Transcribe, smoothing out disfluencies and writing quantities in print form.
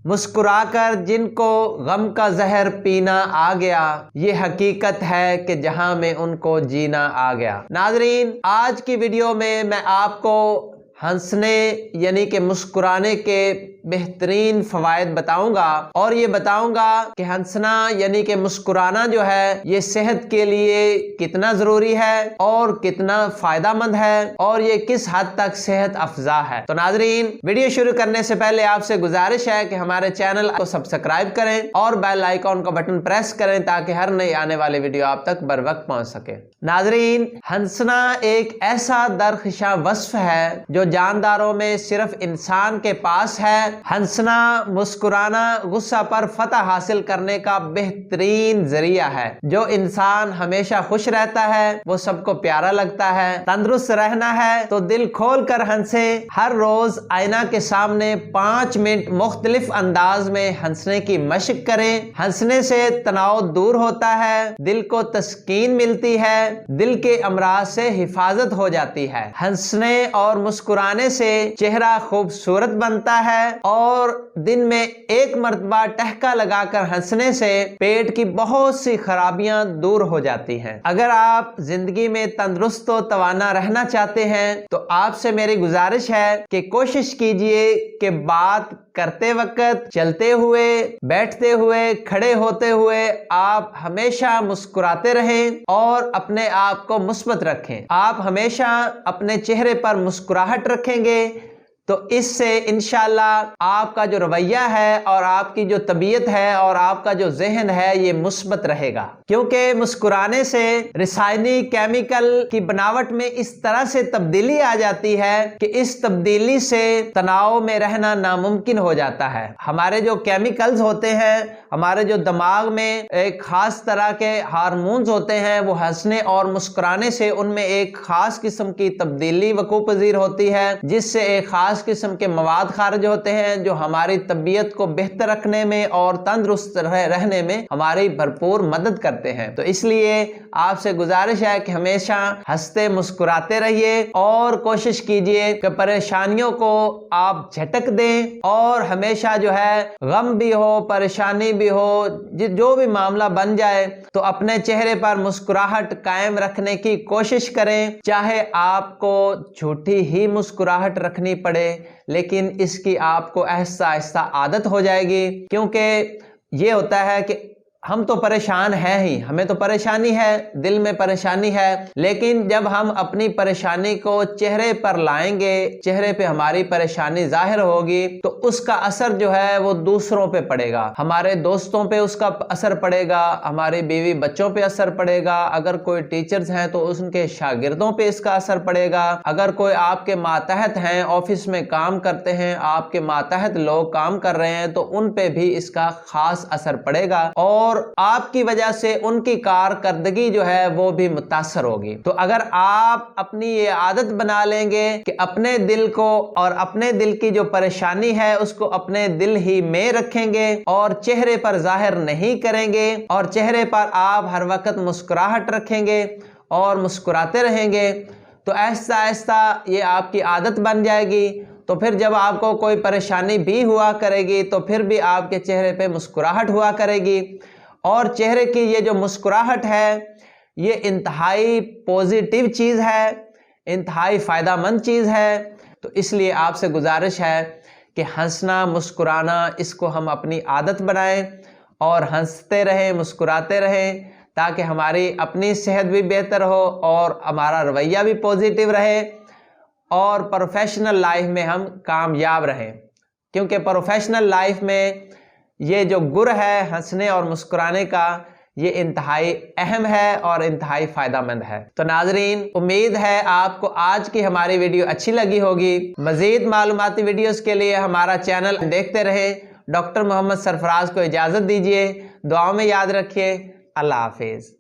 مسکرا کر جن کو غم کا زہر پینا آ گیا، یہ حقیقت ہے کہ جہاں میں ان کو جینا آ گیا۔ ناظرین، آج کی ویڈیو میں آپ کو ہنسنے یعنی کہ مسکرانے کے بہترین فوائد بتاؤں گا، اور یہ بتاؤں گا کہ ہنسنا یعنی کہ مسکرانا جو ہے یہ صحت کے لیے کتنا ضروری ہے اور کتنا فائدہ مند ہے، اور یہ کس حد تک صحت افزا ہے۔ تو ناظرین، ویڈیو شروع کرنے سے پہلے آپ سے گزارش ہے کہ ہمارے چینل کو سبسکرائب کریں اور بیل آئیکن کا بٹن پریس کریں تاکہ ہر نئی آنے والی ویڈیو آپ تک بر وقت پہنچ سکے۔ ناظرین، ہنسنا ایک ایسا درخشاں وصف ہے جو جانداروں میں صرف انسان کے پاس ہے۔ ہنسنا، مسکرانا غصہ پر فتح حاصل کرنے کا بہترین ذریعہ ہے۔ جو انسان ہمیشہ خوش رہتا ہے وہ سب کو پیارا لگتا ہے۔ تندرست رہنا ہے تو دل کھول کر ہنسیں۔ ہر روز آئینہ کے سامنے 5 منٹ مختلف انداز میں ہنسنے کی مشق کریں۔ ہنسنے سے تناؤ دور ہوتا ہے، دل کو تسکین ملتی ہے، دل کے امراض سے حفاظت ہو جاتی ہے۔ ہنسنے اور مسکرانے سے چہرہ خوبصورت بنتا ہے، اور دن میں 1 مرتبہ ٹہکا لگا کر ہنسنے سے پیٹ کی بہت سی خرابیاں دور ہو جاتی ہیں۔ اگر آپ زندگی میں تندرست و توانا رہنا چاہتے ہیں تو آپ سے میری گزارش ہے کہ کوشش کیجئے کہ بات کرتے وقت، چلتے ہوئے، بیٹھتے ہوئے، کھڑے ہوتے ہوئے آپ ہمیشہ مسکراتے رہیں اور اپنے آپ کو مثبت رکھیں۔ آپ ہمیشہ اپنے چہرے پر مسکراہٹ رکھیں گے تو اس سے انشاءاللہ آپ کا جو رویہ ہے اور آپ کی جو طبیعت ہے اور آپ کا جو ذہن ہے یہ مثبت رہے گا، کیونکہ مسکرانے سے رسائنی کیمیکل کی بناوٹ میں اس طرح سے تبدیلی آ جاتی ہے کہ اس تبدیلی سے تناؤ میں رہنا ناممکن ہو جاتا ہے۔ ہمارے جو کیمیکلز ہوتے ہیں، ہمارے جو دماغ میں ایک خاص طرح کے ہارمونز ہوتے ہیں، وہ ہنسنے اور مسکرانے سے ان میں ایک خاص قسم کی تبدیلی وقوع پذیر ہوتی ہے، جس سے ایک خاص قسم کے مواد خارج ہوتے ہیں جو ہماری طبیعت کو بہتر رکھنے میں اور تندرست رہنے میں ہماری بھرپور مدد کرتے ہیں۔ تو اس لیے آپ سے گزارش ہے کہ ہمیشہ ہنستے مسکراتے رہیے اور کوشش کیجئے کہ پریشانیوں کو آپ جھٹک دیں، اور ہمیشہ جو ہے غم بھی ہو، پریشانی بھی ہو، جو بھی معاملہ بن جائے تو اپنے چہرے پر مسکراہٹ قائم رکھنے کی کوشش کریں، چاہے آپ کو جھوٹی ہی مسکراہٹ رکھنی پڑے، لیکن اس کی آپ کو آہستہ آہستہ عادت ہو جائے گی، کیونکہ یہ ہوتا ہے کہ ہم تو پریشان ہیں ہی، ہمیں تو پریشانی ہے، دل میں پریشانی ہے، لیکن جب ہم اپنی پریشانی کو چہرے پر لائیں گے، چہرے پہ ہماری پریشانی ظاہر ہوگی تو اس کا اثر جو ہے وہ دوسروں پہ پڑے گا، ہمارے دوستوں پہ اس کا اثر پڑے گا، ہماری بیوی بچوں پہ اثر پڑے گا، اگر کوئی ٹیچرز ہیں تو ان کے شاگردوں پہ اس کا اثر پڑے گا، اگر کوئی آپ کے ماتحت ہیں، آفس میں کام کرتے ہیں، آپ کے ماتحت لوگ کام کر رہے ہیں تو ان پہ بھی اس کا خاص اثر پڑے گا، اور آپ کی وجہ سے ان کی کارکردگی جو ہے وہ بھی متاثر ہوگی۔ تو اگر آپ اپنی یہ عادت بنا لیں گے کہ اپنے دل کو اور اپنے دل کی جو پریشانی ہے اس کو اپنے دل ہی میں رکھیں گے اور چہرے پر ظاہر نہیں کریں گے، اور چہرے پر آپ ہر وقت مسکراہٹ رکھیں گے اور مسکراتے رہیں گے، تو آہستہ آہستہ یہ آپ کی عادت بن جائے گی۔ تو پھر جب آپ کو کوئی پریشانی بھی ہوا کرے گی تو پھر بھی آپ کے چہرے پہ مسکراہٹ ہوا کرے گی، اور چہرے کی یہ جو مسکراہٹ ہے یہ انتہائی پوزیٹیو چیز ہے، انتہائی فائدہ مند چیز ہے۔ تو اس لیے آپ سے گزارش ہے کہ ہنسنا مسکرانا اس کو ہم اپنی عادت بنائیں اور ہنستے رہیں، مسکراتے رہیں، تاکہ ہماری اپنی صحت بھی بہتر ہو اور ہمارا رویہ بھی پوزیٹیو رہے، اور پروفیشنل لائف میں ہم کامیاب رہیں، کیونکہ پروفیشنل لائف میں یہ جو گر ہے ہنسنے اور مسکرانے کا یہ انتہائی اہم ہے اور انتہائی فائدہ مند ہے۔ تو ناظرین، امید ہے آپ کو آج کی ہماری ویڈیو اچھی لگی ہوگی۔ مزید معلوماتی ویڈیوز کے لیے ہمارا چینل دیکھتے رہیں۔ ڈاکٹر محمد سرفراز کو اجازت دیجیے، دعاؤں میں یاد رکھیے۔ اللہ حافظ۔